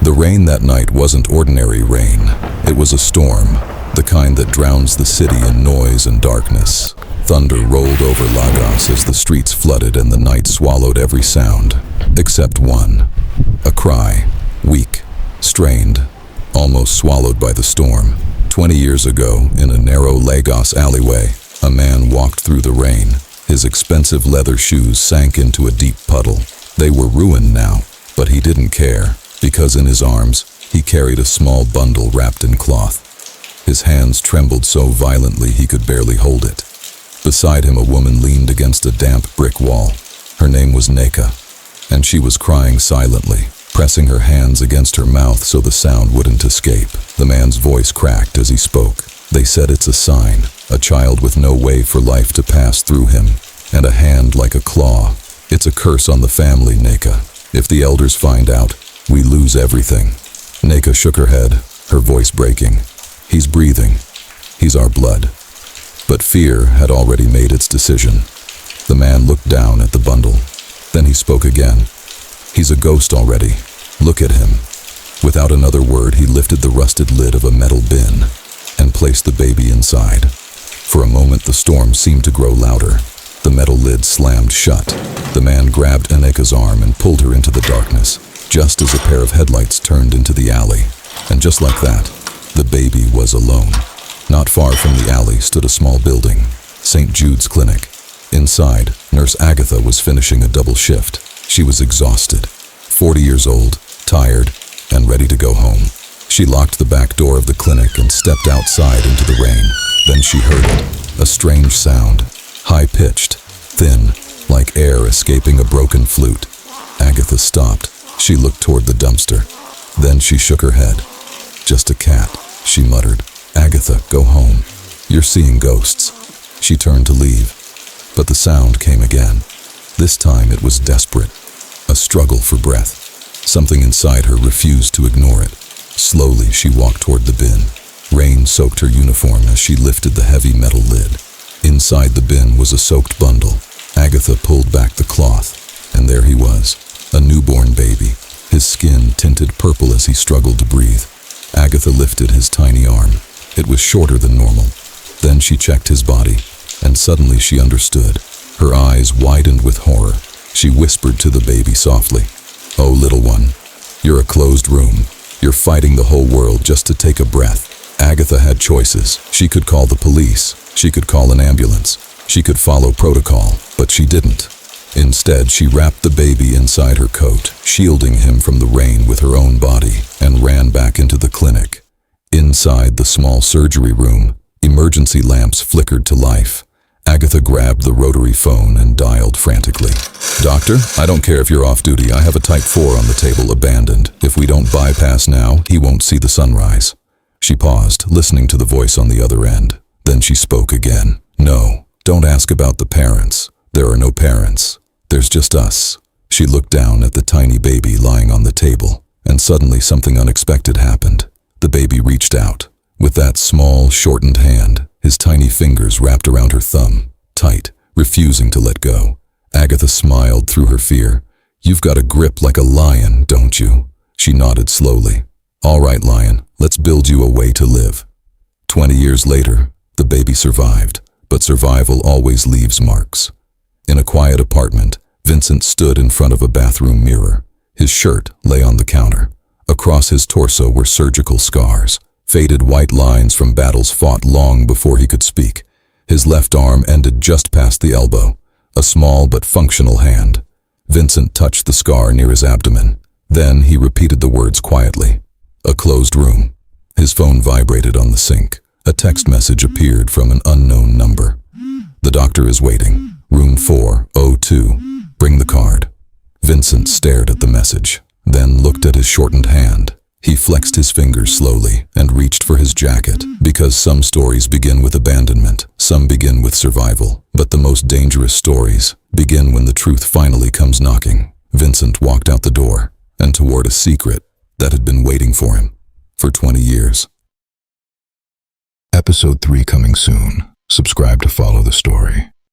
The rain that night wasn't ordinary rain. It was a storm, the kind that drowns the city in noise and darkness. Thunder rolled over Lagos as the streets flooded and the night swallowed every sound, except one. A cry, weak, strained, almost swallowed by the storm. 20 years ago, in a narrow Lagos alleyway, a man walked through the rain. His expensive leather shoes sank into a deep puddle. They were ruined now, but he didn't care, because in his arms, he carried a small bundle wrapped in cloth. His hands trembled so violently he could barely hold it. Beside him, a woman leaned against a damp brick wall. Her name was Neka, and she was crying silently, pressing her hands against her mouth so the sound wouldn't escape. The man's voice cracked as he spoke. They said it's a sign, a child with no way for life to pass through him, and a hand like a claw. It's a curse on the family, Neka. If the elders find out, we lose everything. Neka shook her head, her voice breaking. He's breathing. He's our blood. But fear had already made its decision. The man looked down at the bundle. Then he spoke again. He's a ghost already. Look at him. Without another word, he lifted the rusted lid of a metal bin and placed the baby inside. For a moment, the storm seemed to grow louder. The metal lid slammed shut. The man grabbed Neka's arm and pulled her into the darkness, just as a pair of headlights turned into the alley. And just like that, the baby was alone. Not far from the alley stood a small building, St. Jude's Clinic. Inside, Nurse Agatha was finishing a double shift. She was exhausted, 40 years old, tired, and ready to go home. She locked the back door of the clinic and stepped outside into the rain. Then she heard it, a strange sound, high-pitched, thin, like air escaping a broken flute. Agatha stopped. She looked toward the dumpster. Then she shook her head. Just a cat, she muttered. Agatha, go home. You're seeing ghosts. She turned to leave, but the sound came again. This time it was desperate, a struggle for breath. Something inside her refused to ignore it. Slowly she walked toward the bin. Rain soaked her uniform as she lifted the heavy metal lid. Inside the bin was a soaked bundle. Agatha pulled back the cloth, and there he was, a newborn baby, his skin tinted purple as he struggled to breathe. Agatha lifted his tiny arm. It was shorter than normal. Then she checked his body, and suddenly she understood. Her eyes widened with horror. She whispered to the baby softly, "Oh, little one, you're a closed room. You're fighting the whole world just to take a breath." Agatha had choices. She could call the police. She could call an ambulance. She could follow protocol, but she didn't. Instead, she wrapped the baby inside her coat, shielding him from the rain with her own body, and ran back into the clinic. Inside the small surgery room, emergency lamps flickered to life. Agatha grabbed the rotary phone and dialed frantically. "Doctor, I don't care if you're off duty. I have a type 4 on the table, abandoned. If we don't bypass now, he won't see the sunrise." She paused, listening to the voice on the other end. Then she spoke again. "No, don't ask about the parents. There are no parents. There's just us." She looked down at the tiny baby lying on the table, and suddenly something unexpected happened. The baby reached out. With that small, shortened hand, his tiny fingers wrapped around her thumb, tight, refusing to let go. Agatha smiled through her fear. "You've got a grip like a lion, don't you?" She nodded slowly. "All right, lion, let's build you a way to live." 20 years later, the baby survived, but survival always leaves marks. In a quiet apartment, Vincent stood in front of a bathroom mirror. His shirt lay on the counter. Across his torso were surgical scars, faded white lines from battles fought long before he could speak. His left arm ended just past the elbow, a small but functional hand. Vincent touched the scar near his abdomen. Then he repeated the words quietly. "A closed room." His phone vibrated on the sink. A text message appeared from an unknown number. "The doctor is waiting. Room 402. Bring the card." Vincent stared at the message, then looked at his shortened hand. He flexed his fingers slowly and reached for his jacket, because some stories begin with abandonment, some begin with survival, but the most dangerous stories begin when the truth finally comes knocking. Vincent walked out the door and toward a secret that had been waiting for him for 20 years. Episode 3 coming soon. Subscribe to follow the story.